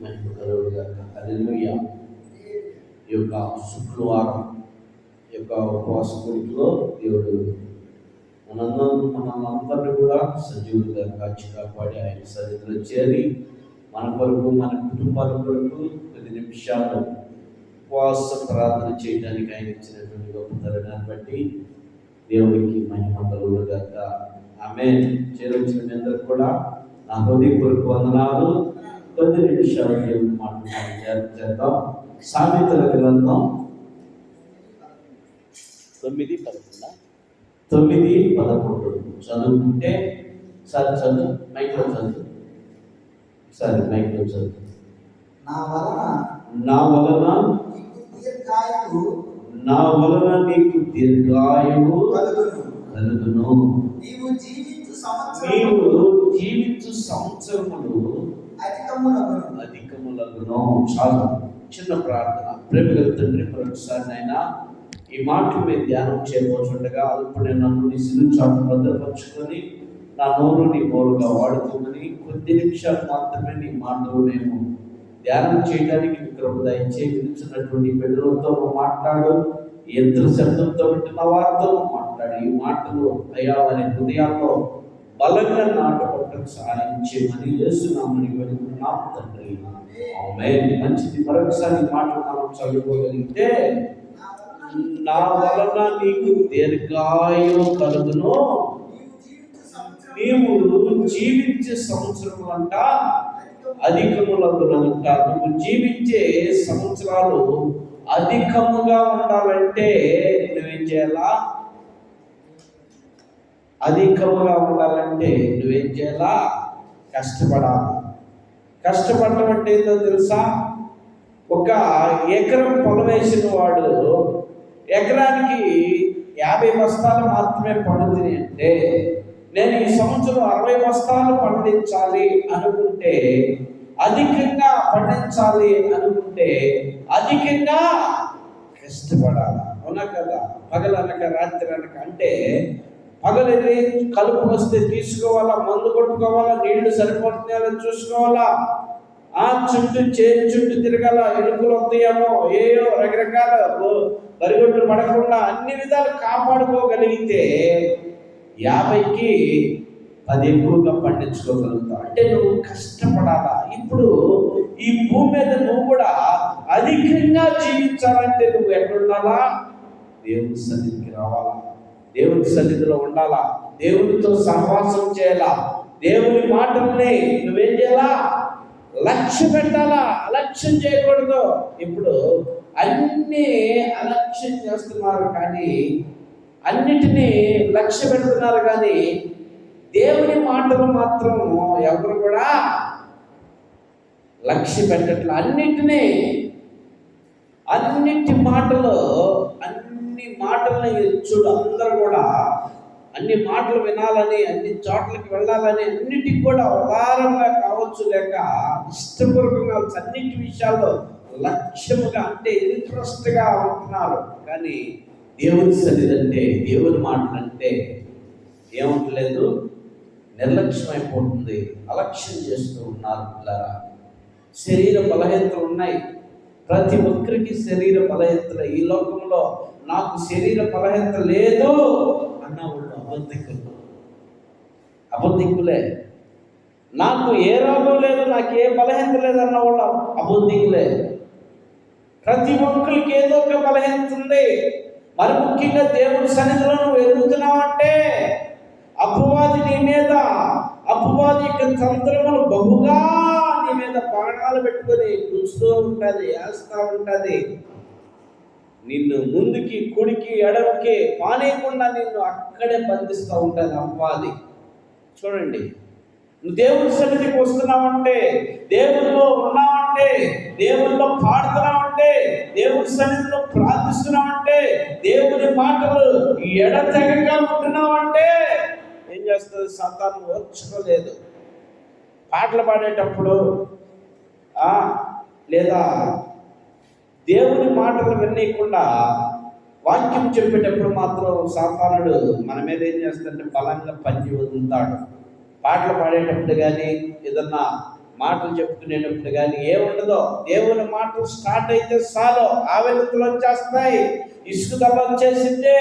మహిమ కలుగుగాక. హల్లెలూయా. ఈ యొక్క శుక్రవారం ఈ యొక్క ఉపవాస కూడికలో దేవుడు మనందరినీ కూడా సజీవులుగా కాచి కాపాడి ఆయన సన్నిధిలో చేరి మన కొరకు మన కుటుంబాల కొరకు 10 నిమిషాలు ఉపవాస ప్రార్థన చేయడానికి ఆయన ఇచ్చినటువంటి గొప్ప తరుణాన్ని బట్టి దేవుడికి మహిమ కలుగుగాక. ఆమేన్. చేరొచ్చిన మీ అందరూ కూడా నా హృదయపూర్వక వందనాలు. 10 నిమిషాలు దేవుని మాట్లాడి చేద్దాం. సామెతల గ్రంథం 9:11 చదువుకుంటే సార్ చదువు మైక్లో చదువు సార్ మైక్లో చదువు. నా వలన నీకు దీర్ఘాయువు కలుగును. నీవు జీవించు సంవత్సరములు అధికములగును. చాలు చిన్న ప్రార్థన. ప్రేమగల తండ్రి, మరొకసారి నాయనా ఈ మాటలు మీద ధ్యానం చేయబోతుండగా ఇప్పుడు నేను నన్ను నీ సిలువ చాటు భద్రపరుచుకొని నా నోరు నీ నోరుగా వాడుకోమని 10 నిమిషాలు మాత్రమే నీ మాటలు నేను ధ్యానం చేయడానికి కృప దయచే. వినిచినటువంటి బిడ్డలతో మాట్లాడు, యంత్ర శబ్దంతో వింటున్న వారితో మాట్లాడి ఈ మాటలు అయ్యా వారి హృదయాల్లో బలంగా నాటపట్టకు సహాయం చేయమని యేసునామమున వేడుకుంటున్నాం తండ్రి. ఆమేన్. మంచిది. మరొకసారి ఈ మాటలు మనం చదువుకోగలిగితే, నా వలన నీకు దీర్ఘాయువు కలుగును. నీవు జీవించే సంవత్సరములంట అధికములగునంట. నువ్వు జీవించే సంవత్సరాలు అధికముగా ఉండాలంటే నువ్వేం చేయాలా? అధికముగా ఉండాలంటే నువ్వేం చేయాలా? కష్టపడాలి. కష్టపడటం అంటే ఏంటో తెలుసా? ఒక ఎకరం పొలం వేసిన వాడు ఎకరానికి 50 బస్తాలు మాత్రమే పండుతుంది అంటే, నేను ఈ సంవత్సరం 60 బస్తాలు పండించాలి అనుకుంటే, అధికంగా పండించాలి అనుకుంటే అధికంగా కష్టపడాలి. అవునా కదా? పగలనక రాత్రి అనక. అంటే పగలెళ్ళి కలుపు వస్తే తీసుకోవాలా, మందు కొట్టుకోవాలా, నీళ్లు సరిపోతున్నాయో చూసుకోవాలా, చుట్టూ తిరగాల, ఎలుకలు వస్తాయేమో, ఏయో రకరకాల బరిగొడ్లు పడకుండా అన్ని విధాలు కాపాడుకోగలిగితే 50కి 10 ఎక్కువగా పండించుకోగలుగుతావు. అంటే నువ్వు కష్టపడాలా. ఇప్పుడు ఈ భూమి మీద నువ్వు కూడా అధికంగా జీవించాలంటే నువ్వు ఎక్కడుండాలా? దేవుని సన్నిధికి రావాలా, దేవుని సన్నిధిలో ఉండాలా, దేవునితో సహవాసం చేయాలా, దేవుని మాటల్ని నువ్వేం చేయాలా? లక్ష్య పెట్టాలా, అలక్ష్యం చేయకూడదు. ఇప్పుడు అన్ని అలక్ష్యం చేస్తున్నారు, కానీ అన్నిటినీ లక్ష్య పెడుతున్నారు, కానీ దేవుని మాటలు మాత్రం ఎవరు కూడా లక్ష్య పెట్టట్లా. అన్నిటి మాటలు, అన్ని మాటలని చూడు, అందరూ కూడా అన్ని మాటలు వినాలని, అన్ని చోట్లకి వెళ్ళాలని, అన్నిటికి కూడా ఉదారంగా కావచ్చు, లేక ఇష్టపూర్వకంగా అన్నిటి విషయాల్లో లక్ష్యముగా అంటే ఇంట్రెస్ట్గా ఉంటున్నారు. కానీ దేవుని సన్నిధి అంటే, దేవుని మాటలంటే ఏముంటలేదు, నిర్లక్ష్యం అయిపోతుంది, అలక్ష్యం చేస్తూ ఉన్నారు. పిల్లరా, శరీర బలహీనతలు ఉన్నాయి. ప్రతి ఒక్కరికి శరీర బలహీనతలు. ఈ లోకంలో నాకు శరీర బలహీనత లేదు అన్న వాళ్ళు అబద్ధికులే. నాకు ఏ రోగం లేదు, నాకు ఏ బలహీనత లేదు అన్న వాళ్ళు అబద్ధికులే. ప్రతి ఒక్కరికి ఏదో ఒక బలహీనత ఉంది. మరి ముఖ్యంగా దేవుని సన్నిధిలో నువ్వు ఎదుగుతున్నావంటే అపవాది నీ మీద, అపవాది యొక్క తంత్రములు బహుగా నీ మీద బాణాలు పెట్టుకొని గుంచుతూ ఉంటుంది, వేస్తూ ఉంటుంది. నిన్ను ముందుకి, కుడికి, ఎడమకి మానేయకుండా నిన్ను అక్కడే బంధిస్తూ ఉంటుంది అపవాది. చూడండి, నువ్వు దేవుని సన్నిధికి వస్తున్నావంటే, దేవునిలో ఉన్నావంటే, దేవునిలో పాడుతున్నావంటే, దేవుని సన్నిధిలో ప్రార్థిస్తున్నావంటే, దేవుని మాటలు ఎడతెగగా ఉంటున్నావంటే ఏం చేస్తుంది? సాతాను ఓర్చుకోలేదు. పాటలు పాడేటప్పుడు లేదా దేవుని మాటలు వినకుండా వాక్యం చెప్పేటప్పుడు మాత్రం సాతానుడు మన మీద ఏం చేస్తాడంటే బలంగా పంచి వదులుతాడు. పాటలు పాడేటప్పుడు కానీ, ఏదన్నా మాటలు చెప్పుకునేటప్పుడు కానీ ఏముండదో, దేవుని మాటలు స్టార్ట్ అయితే చాలు ఆవెలుతులు వచ్చేస్తాయి, ఇసుకదల వచ్చేసిందే,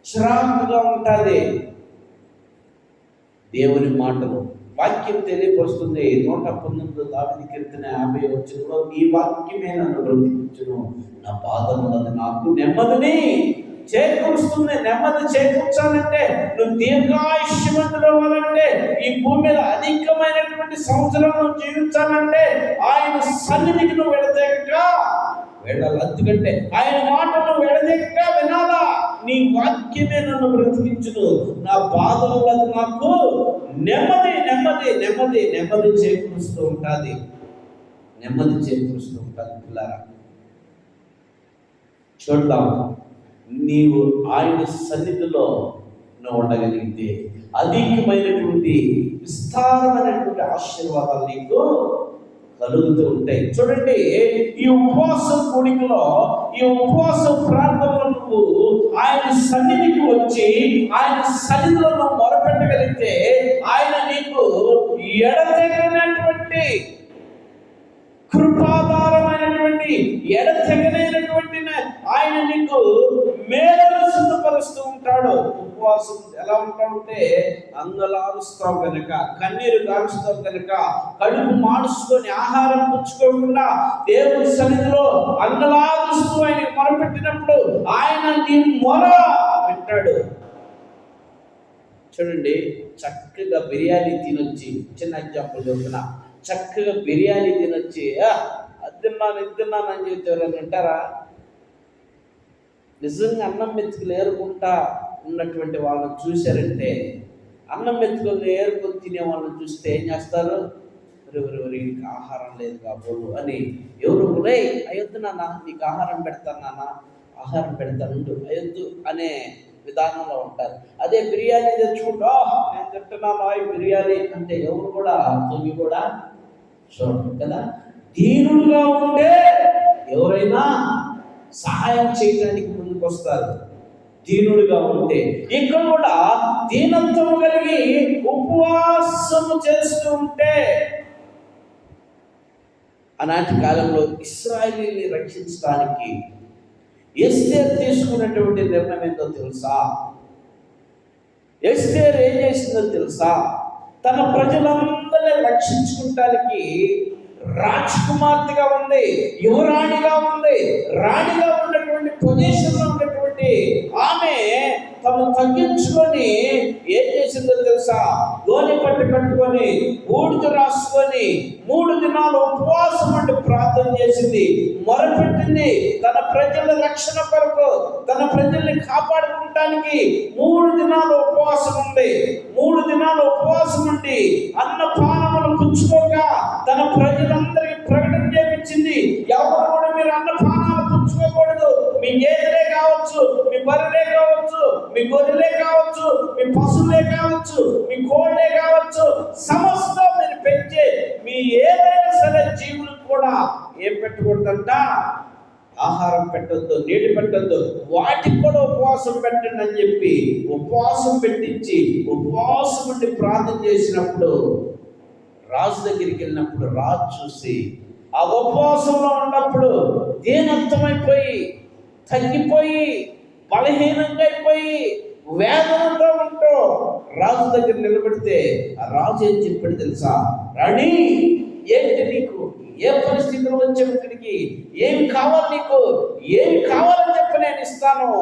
చిరాకుగా ఉంటుంది. దేవుని మాటలు వాక్యం తెలియపరుస్తుంది. 119 దావీదు కీర్తన 50 ఈ వాక్యమే నన్ను బ్రతికించును, నా పాదమునది నాకు నెమ్మదిని చేకూరుస్తుంది. నెమ్మది చేకూర్చాలంటే, నువ్వు దీర్ఘాయుష్యవంతుడు అవ్వాలంటే, ఈ భూమి మీద అధికమైనటువంటి సంవత్సరాలు జీవించాలంటే ఆయన సన్నిధికి నువ్వు వెళ్ళదేక వెళ్ళాలి. అందుకంటే ఆయన మాటను వెళ్ళదేక వినాలా. నీ వాక్యమే నన్ను బ్రతికించును, నా బాధల్లో నాకు నెమ్మది నెమ్మది నెమ్మది నెమ్మది చేకూరుస్తూ ఉంటుంది. నెమ్మది చేకూరుస్తూ ఉంటుంది. పిల్లారా చూద్దాం, నీవు ఆయన సన్నిధిలో నువ్వు ఉండగలిగితే అధికమైనటువంటి విస్తారమైనటువంటి ఆశీర్వాదాలు నీకు కలుగుతూ ఉంటాయి. చూడండి, ఈ ఉపవాసం కూడికలో, ఈ ఉపవాసం ప్రార్థనలో నువ్వు ఆయన సన్నిధికి వచ్చి ఆయన సన్నిధిలో నువ్వు మొరపెట్టగలిగితే ఆయన నీకు ఎడతెగనటువంటి కృపాధారమైనటువంటి ఎడతెగనైనటువంటి ఆయన నీకు మేలును సిద్ధపరుస్తూ ఉంటాడు. ఉపవాసం ఎలా ఉంటామంటే, అంగలారుస్తావు కనుక, కన్నీరు గారుస్తావు కనుక, కడుపు మాడుచుకొని ఆహారం పుచ్చుకోకుండా దేవుని సన్నిధిలో అంగలారుస్తూ ఆయన మొరపెట్టినప్పుడు ఆయన నీ మొర వింటాడు. చూడండి, చక్కగా బిర్యానీ తినొచ్చి, చిన్న ఎగ్జాంపుల్ చెప్తున్నా, చక్కగా బిర్యానీ తినొచ్చి అది తిన్నాను అని చెప్పి ఎవరైనా వింటారా? నిజంగా అన్నం మెతుకులు ఏరుకుంటా ఉన్నటువంటి వాళ్ళని చూశారంటే, అన్నం మెతుకులు ఏరుకొని తినే వాళ్ళని చూస్తే ఏం చేస్తారు? ఎవరికి ఆహారం లేదు కాబోలు అని ఎవరు అయ్యొద్దు నాన్న, నీకు ఆహారం పెడతాను నాన్న, ఆహారం పెడతాను అయ్యొద్దు అనే విధానంలో ఉంటారు. అదే బిర్యానీ తెచ్చుకుంటా నేను తింటున్నాను ఈ బిర్యానీ అంటే ఎవరు కూడా తొంగి కూడా చూడరు కదా. దీనుడుగా ఉంటే ఎవరైనా సహాయం చేయడానికి ముందుకు వస్తారు. దీనుడుగా ఉంటే ఇక్కడ కూడా దీనత్వం కలిగి ఉపవాసము చేస్తూ ఉంటే, ఆనాటి కాలంలో ఇశ్రాయేలీని రక్షించడానికి ఎస్తేర్ తీసుకున్నటువంటి నిర్ణయం ఏంటో తెలుసా? ఎస్తేర్ ఏం చేసిందో తెలుసా? తన ప్రజలందరినీ రక్షించుకుంటానికి రాజకుమార్తెగా ఉంది, యువరాణిగా ఉంది, రాణిగా ఉన్నటువంటి పొజిషన్లో ఉన్నటువంటి ఆమె తను తగ్గించుకొని ఏం చేసిందో తెలుసా? గోనె పట్టు కట్టుకొని బూడిద రాసుకొని 3 దినాలు ఉపవాసం అంటే ప్రార్థన చేసింది, మొరపెట్టింది. తన ప్రజల రక్షణ కొరకు, తన ప్రజల్ని కాపాడుకోవటానికి 3 దినాలు ఉపవాసం ఉంది. 3 దినాలు ఉపవాసం ఉండి అన్నపానములు పుచ్చుకోక తన ప్రజలందరికీ ప్రకటన చేయించింది, ఎవరు కూడా మీరు అన్నపానాలు పుచ్చుకోకూడదు. మీ గేదెలే కావచ్చు, మీ బర్రెలే కావచ్చు, మీ గొర్రెలే కావచ్చు, మీ పశువులే కావచ్చు, మీ కోళ్ళే కావచ్చు, సమస్తం మీరు పెంచే మీ ఏదైనా సరే జీవులకు కూడా ఏం పెట్టకూడదంట? ఆహారం పెట్టద్దు, నీటి పెట్టద్దు, వాటికి కూడా ఉపవాసం పెట్టండి అని చెప్పి ఉపవాసం పెట్టించి ఉపవాసం ఉండి ప్రార్థన చేసినప్పుడు రాజు దగ్గరికి వెళ్ళినప్పుడు రాజు చూసి ఆ ఉపవాసంలో ఉన్నప్పుడు దీనత్వమైపోయి, తగ్గిపోయి, బలహీనంగా అయిపోయి, వేదనతో ఉంటూ రాజు దగ్గర నిలబడితే ఆ రాజు ఏం చెప్పాడు తెలుసా? రాణి, ఏంటి నీకు, ఏ పరిస్థితిలో వచ్చావు ఇక్కడికి, ఏమి కావాలి నీకు, ఏమి కావాలని చెప్పి నేను ఇస్తాను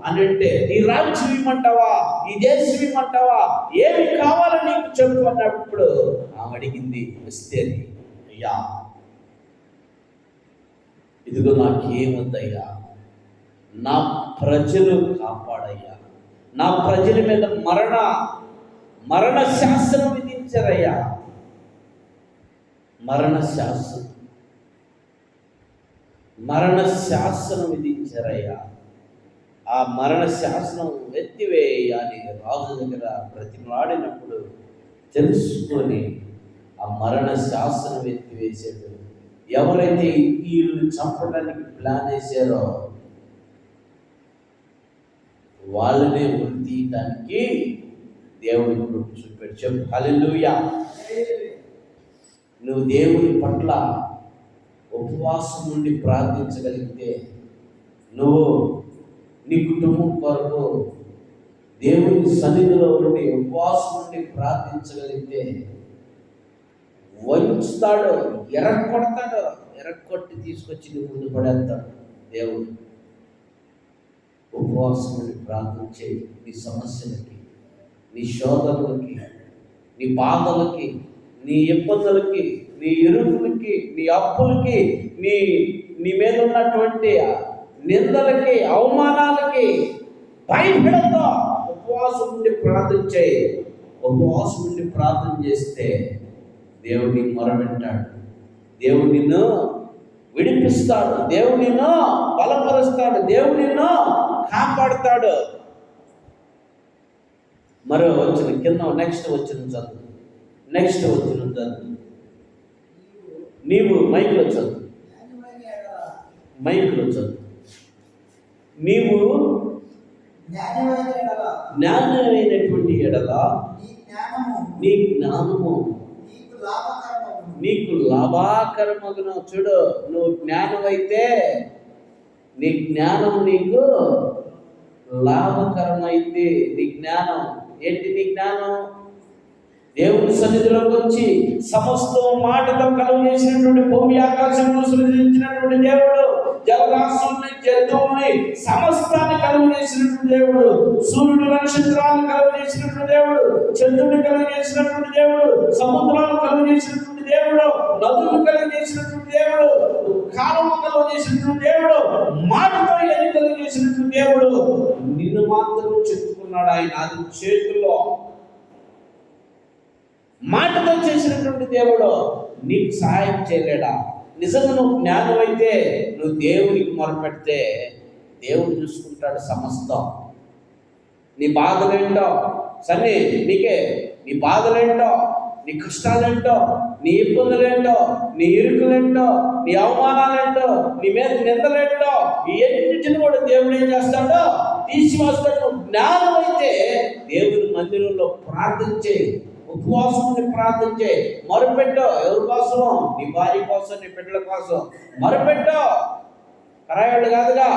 అని అంటే, ఈ రాజ్యం ఇమ్మంటావా, ఈ దేశం ఇమ్మంటావా, ఏమి కావాలని నీకు చెప్పు అన్నప్పుడు ఆమె అడిగింది ఎస్తేర్, అయ్యా ఇదిగో నాకేముందయ్యా, నా ప్రజలు కాపాడయ్యా, నా ప్రజల మీద మరణ శాసనం విధించారయ్యా, మరణ శాసనం విధించారయ్యా, ఆ మరణ శాసనం ఎత్తివేయాలి రాజు దగ్గర ప్రతిమాడినప్పుడు తెలుసుకొని ఆ మరణ శాసనం ఎత్తివేసాడు. ఎవరైతే వీళ్ళని చంపడానికి ప్లాన్ వేసారో వాళ్ళనే ఉరి తీయడానికి దేవుడు ఇప్పుడు చూపాడు. చెప్పు హల్లెలూయా. నువ్వు దేవుని పట్ల ఉపవాసం నుండి ప్రార్థించగలిగితే, నువ్వు నీ కుటుంబం కొరకు దేవుని సన్నిధిలో నుండి ఉపవాసం నుండి ప్రార్థించగలిగితే వంచుతాడు, ఎరగొడతాడు, ఎరగొట్టి తీసుకొచ్చి నీ ముందు పడేస్తాడు దేవుడు. ఉపవాసం నుండి ప్రార్థన చేయి. నీ సమస్యలకి, నీ శోధనలకి, నీ బాధలకి, నీ ఇబ్బందులకి, నీ ఇరుకులకి, నీ అప్పులకి, నీ నీ మీద ఉన్నటువంటి నిందలకి, అవమానాలకి భయపడతా ఉపవాసం నుండి ప్రార్థన చేయి. ఉపవాసం నుండి ప్రార్థన చేస్తే దేవుడు నీకు మొరపెట్టాడు, దేవుడు నిన్ను విడిపిస్తాడు, దేవుడు నిన్ను బలపరుస్తాడు, దేవుడు నిన్ను కాపాడుతాడు. మరో వచ్చిన కింద నెక్స్ట్ వచ్చిన చదువు, నెక్స్ట్ వచ్చిన చదువు. నీవు మైకులో చదువు, మైకులో చదువు. నీవు జ్ఞానమైనటువంటి ఎడల నీ జ్ఞానము నీకు లాభకరమగును. చూడు, నువ్వు జ్ఞానమైతే నీ జ్ఞానం నీకు లాభకరమైంది. నీ జ్ఞానం ఏంటి? నీ జ్ఞానం దేవుని సన్నిధిలోకి వచ్చి సమస్తం మాటతో కలుగు చేసినటువంటి భూమి ఆకాశంలో సృజించినటువంటి దేవుడు, జలరాశుల్ని, జంతువుల్ని, సమస్తాన్ని కలుగు చేసినటువంటి దేవుడు, సూర్యుడు నక్షత్రాలను కలుగు చేసినటువంటి దేవుడు, చంద్రుడిని కలుగు చేసినటువంటి దేవుడు, సముద్రాలను కలుగు చేసినటువంటి దేవుడు, నదులను కలుగు చేసినటువంటి దేవుడు, కాలము కలుగు చేసినటువంటి దేవుడు, మాటతో ఎన్ని కలుగు చేసినటువంటి దేవుడు, నిన్ను మాత్రం చెప్పుకున్నాడు ఆయన. అది చేతుల్లో మాటతో చేసినటువంటి దేవుడు నీకు సహాయం చేయలేడా? నిజంగా నువ్వు జ్ఞానం అయితే నువ్వు దేవునికి మొరపెడితే దేవుడు చూసుకుంటాడు సమస్తం. నీ బాధలేంటో సన్ని, నీకే నీ బాధలేంటో, నీ కష్టాలేంటో, నీ ఇబ్బందులేంటో, నీ ఇరుకులేంటో, నీ అవమానాలేంటో, నీ మీద నిందలేంటో, ఇవన్నిటిని కూడా దేవుడు ఏం చేస్తాడో తీసివేస్తాడు. నువ్వు జ్ఞానం అయితే దేవుని మందిరంలో ప్రార్థించే, ఉపవాసం ప్రార్థించే, మొరపెట్టో. ఎవరి కోసం? నీ భార్య కోసం, నీ బిడ్డల కోసం మొరపెట్టో. పరాయాళ్ళు కాదుగా.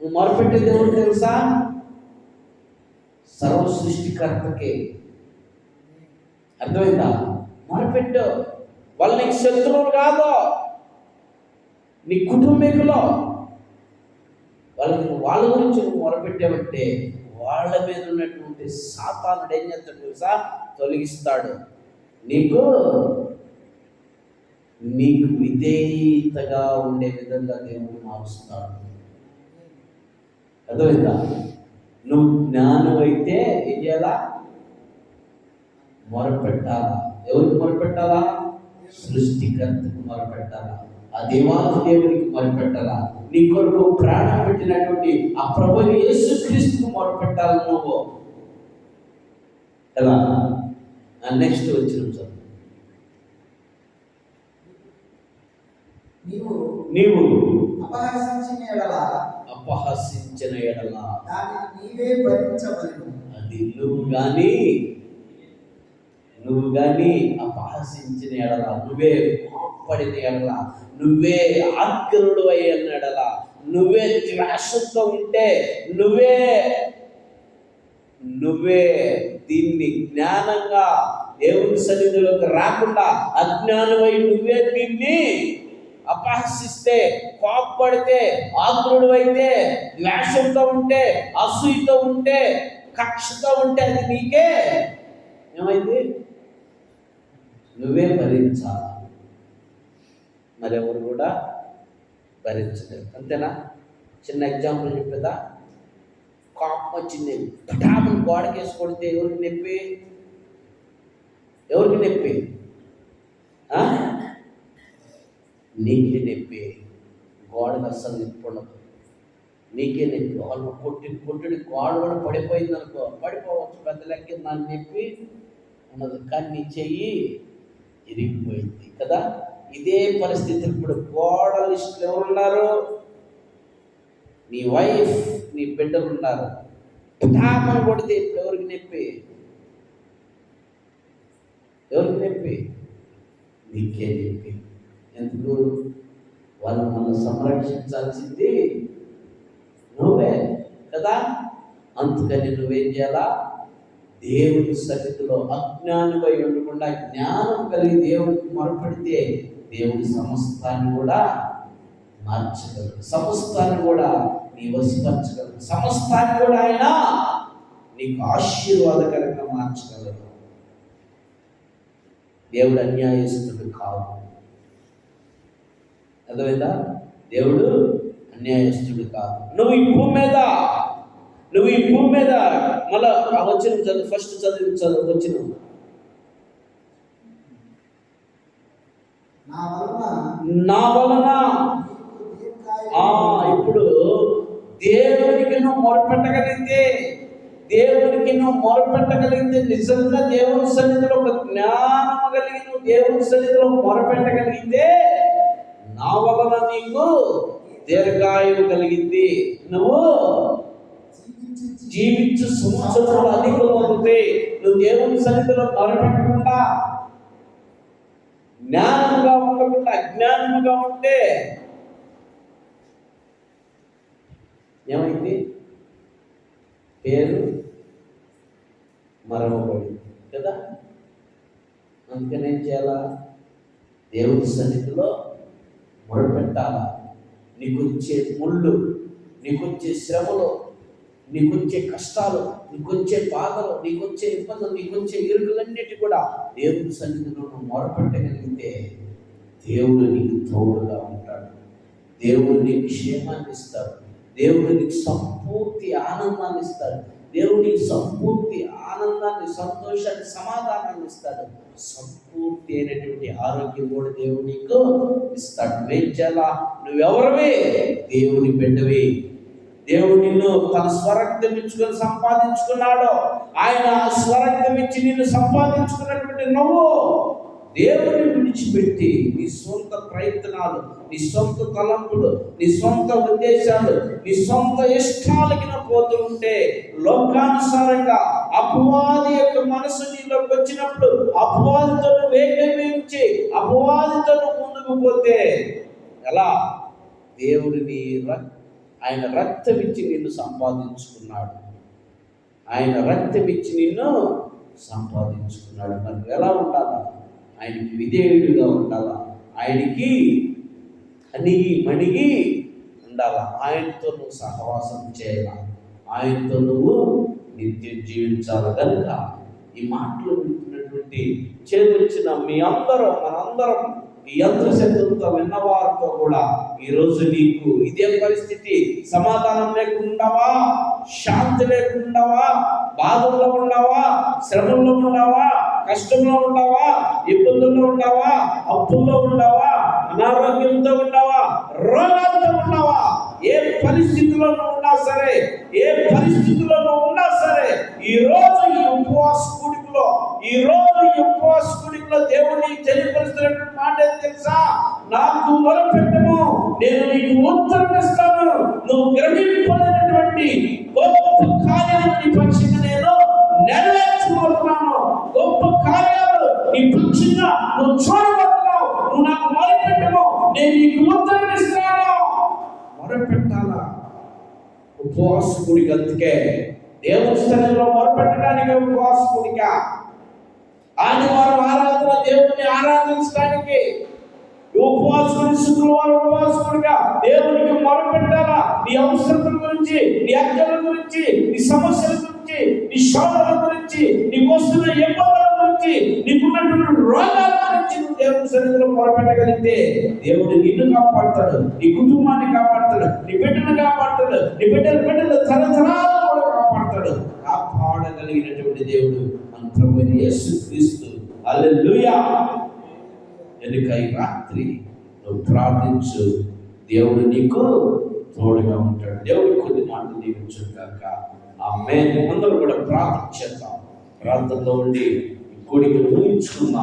నువ్వు మొరపెట్టేది ఎవరు తెలుసా? సర్వ సృష్టికర్తకి. అర్థమైందా? మొరపెట్టు. వాళ్ళు నీకు శత్రువులు కాదు, నీ కుటుంబీకులు. వాళ్ళ గురించి నువ్వు మొరపెట్టావంటే వాళ్ళ మీద ఉన్నటువంటి సాతానుడు ఏం చేస్తాడు తెలుసా? తొలగిస్తాడు. నీకు విధేయతగా ఉండే విధంగా దేవుడు మారుస్తాడు. అర్థమైందా? నువ్వు జ్ఞానం అయితే ఏం చేయాలా? మొరపెట్టాలా. ఎవరికి మొరపెట్టాలా? సృష్టికర్తకు మొరపెట్టాలా, ఆ దేవాది దేవునికి మొరపెట్టాలా. నీ కొరకు ప్రాణం పెట్టినటువంటి ఆ ప్రభువు యేసుక్రీస్తుకు మొరపెట్టాలి నువ్వు. ఎలా? నెక్స్ట్ వచ్చిన సార్, నీవు అపహసించిన ఎడల అది నువ్వు గాని అపహసించిన ఎడల, నువ్వే కోప్పడిన ఎడల, నువ్వే ఆగ్రహుడు అయ్యన్న ఎడల, నువ్వే ద్వేషంతో ఉంటే, నువ్వే దీన్ని జ్ఞానంగా దేవుని సన్నిధిలోకి రాకుండా అజ్ఞానమై నువ్వే దీన్ని అపహసిస్తే, కోప్పడితే, ఆగ్రహుడు అయితే, ద్వేషంతో ఉంటే, అసూయతో ఉంటే, కక్షతో ఉంటే అది నీకే ఏమైంది? నువ్వే భరించాలి, మరెవరు కూడా భరించలేరు. అంతేనా? చిన్న ఎగ్జాంపుల్ చెప్పేదా? కోపం వచ్చింది, పటామని గోడకేసి కొడితే ఎవరికి నొప్పి? నీకే నొప్పి. గోడకు అస్సలు నొప్పి ఉండదు, నీకే నొప్పి. వాళ్ళు కొట్టుడి గోడ కూడా పడిపోయింది అనుకో, పడిపోవచ్చు, పెద్ద లెక్క నాకు నొప్పి ఉన్నది, కానీ నీ చెయ్యి ఇరిగిపోయింది కదా. ఇదే పరిస్థితి ఇప్పుడు గోడ లిస్టులు ఎవరున్నారు? నీ వైఫ్, నీ బిడ్డలు ఉన్నారు. పటామని కొడితే ఇప్పుడు ఎవరికి నొప్పి? నీకే చెప్పి. ఎందుకు? వాళ్ళు మనం సంరక్షించాల్సింది నువ్వే కదా. అందుకని నువ్వేం చేయాలా? దేవుని సన్నిధిలో అజ్ఞానిపై ఉండకుండా జ్ఞానం కలిగి దేవుడికి మొరపెడితే దేవుడి సమస్తాన్ని కూడా మార్చగలరు, సమస్తాన్ని కూడా నీ వశపరచగలరు, సమస్తాన్ని కూడా ఆయన నీకు ఆశీర్వాదకరంగా మార్చగలరు. దేవుడు అన్యాయస్తుడు కాదు. అర్థమైందా? దేవుడు అన్యాయస్తుడు కాదు. నువ్వు ఈ భూమి మీద మళ్ళా వచ్చిన చదువు, ఫస్ట్ చదువు వచ్చిన నా వలన ఇప్పుడు దేవునికి నువ్వు మొరపెట్టగలిగితే నిజంగా దేవుని సన్నిధిలో ఒక జ్ఞానం కలిగి నువ్వు దేవుని సన్నిధిలో మొరపెట్టగలిగితే నా వలన నీకు దీర్ఘాయువు కలిగింది. నువ్వు జీవించు సంవత్సరాలు అధికమవుతే నువ్వు దేవుని సన్నిధిలో మొరపెట్టకుండా జ్ఞానంగా ఉండకుండా అజ్ఞానముగా ఉంటే ఏమైంది? పేరు మరవబడింది కదా. అందుకని ఏం చేయాలా? దేవుని సన్నిధిలో మొరపెట్టాలా. నీకొచ్చే ముళ్ళు, నీకొచ్చే శ్రమలు, నీకొచ్చే కష్టాలు, నీకొచ్చే బాధలు, నీకొచ్చే ఇబ్బందులు, నీకొచ్చే ఇరుకులన్నిటి కూడా దేవుని సన్నిధిలో నువ్వు మొరపెట్టగలిగితే దేవుడు నీకు తోడుగా ఉంటాడు. దేవుడు నీకు క్షేమాన్ని ఇస్తాడు. దేవుడు నీకు సంపూర్తి ఆనందాన్ని ఇస్తాడు. దేవుడు సంపూర్తి ఆనందాన్ని, సంతోషాన్ని, సమాధానాన్ని ఇస్తాడు. సంపూర్తి అయినటువంటి ఆరోగ్యం కూడా దేవుడు నీకు ఇస్తాడు. వేచాలా? నువ్వెవరివి? దేవుని బిడ్డవి. దేవుడు నిన్ను తన స్వరక్తం ఇచ్చుకొని సంపాదించుకున్నాడు. ఆయన స్వరక్తం ఇచ్చి నిన్ను సంపాదించుకున్నటువంటి నువ్వు దేవుడిని విడిచిపెట్టి నీ సొంత ప్రయత్నాలు, నీ సొంత తలంపులు, నీ సొంత ఉద్దేశాలు, నీ సొంత ఇష్టాలకి పోతూ ఉంటే లోకానుసారంగా అపవాది యొక్క మనసు నీలోకి వచ్చినప్పుడు అపవాదితో నువ్వు ఏకీభవించి అపవాదితో ముందుకు పోతే ఎలా? దేవుడిని ఆయన రక్తం ఇచ్చి నిన్ను సంపాదించుకున్నాడు. ఆయన రక్తం ఇచ్చి నిన్ను సంపాదించుకున్నాడు. మరి ఎలా ఉండాలా? ఆయనకి విధేయుడిగా ఉండాలా. ఆయనకి మణిగి ఉండాలా. ఆయనతో నువ్వు సహవాసం చేయాలా. ఆయనతో నువ్వు నిత్యం జీవించాలి. కనుక ఈ మాటలు వింటున్నటువంటి చేదొచ్చిన మీ అందరం, మనందరం ఈ యంత్రశబ్దంతో విన్నవారితో కూడా ఈరోజు నీకు ఇదే పరిస్థితి, సమాధానం లేకుండావా, శాంతి లేకుండావా, బాధల్లో ఉండవా, శ్రమంలో ఉండవా, కష్టంలో ఉండవా, ఇబ్బందుల్లో ఉండవా, అప్పుల్లో ఉండవా, అనారోగ్యంతో ఉండవా, రోగాలతో ఉండవా, ఏ పరిస్థితిలో నువ్వు ఉన్నా సరే, ఏ పరిస్థితిలో నువ్వు ఉన్నా సరే, ఈ రోజు ఈ ఉపవాస కూడికలో దేవుడిని తెలియపరుస్తున్నటువంటి మాట ఏం తెలుసా? నాకు మొరపెట్టము, నేను నీకు ఉత్తరం ఇస్తాను. నువ్వు గ్రహింపలేనటువంటి గొప్ప కార్యాలు నీ పక్షంగా నేను నెరవేర్చబోతున్నాను. గొప్ప కార్యాలు నీ పక్షంగా నువ్వు చూడబోతున్నావు. నువ్వు నాకు మొరపెట్టము, నేను నీకు ఉత్తరం ఇస్తాను. మొరపెట్టాలా? ఉపవాస కూడిక. అందుకే దేవుని సన్నిధిలో మొరపెట్టడానికి ఉపవాస కూడిక. ఆదివారం ఆరాధన దేవుడిని ఆరాధించడానికి ఉపవాసం, శుక్రవారం ఉపవాసకుడిగా దేవునికి మొరపెట్టాలా. నీ అవసరతల గురించి, నీ అక్కల గురించి, నీ సమస్యల గురించి, నీ శోధనల గురించి, నీకు వస్తున్న ఇబ్బందుల గురించి, నీకున్నటువంటి రోగాల గురించి నువ్వు దేవుని సన్నిధిలో మొరపెట్టగలిగితే దేవుడు నిన్ను కాపాడుతాడు, నీ కుటుంబాన్ని కాపాడుతాడు, నీ బిడ్డను కాపాడుతాడు, నీ బిడ్డలు తరతరాలు కూడా కాపాడుతాడు. కాపాడగలిగినటువంటి దేవుడు మన ప్రభువైన యేసుక్రీస్తు. హల్లెలూయా. కనుక ఈ రాత్రి నువ్వు ప్రార్థించు, దేవుడు నీకు తోడుగా ఉంటాడు. దేవుడు కొన్ని మాటలు దీవించుగాక. ఆమేన్. అందరూ కూడా ప్రార్థన చేద్దాం. ప్రార్థనలో ఉండి ఈ కోడికను ఊహించుకుందాం.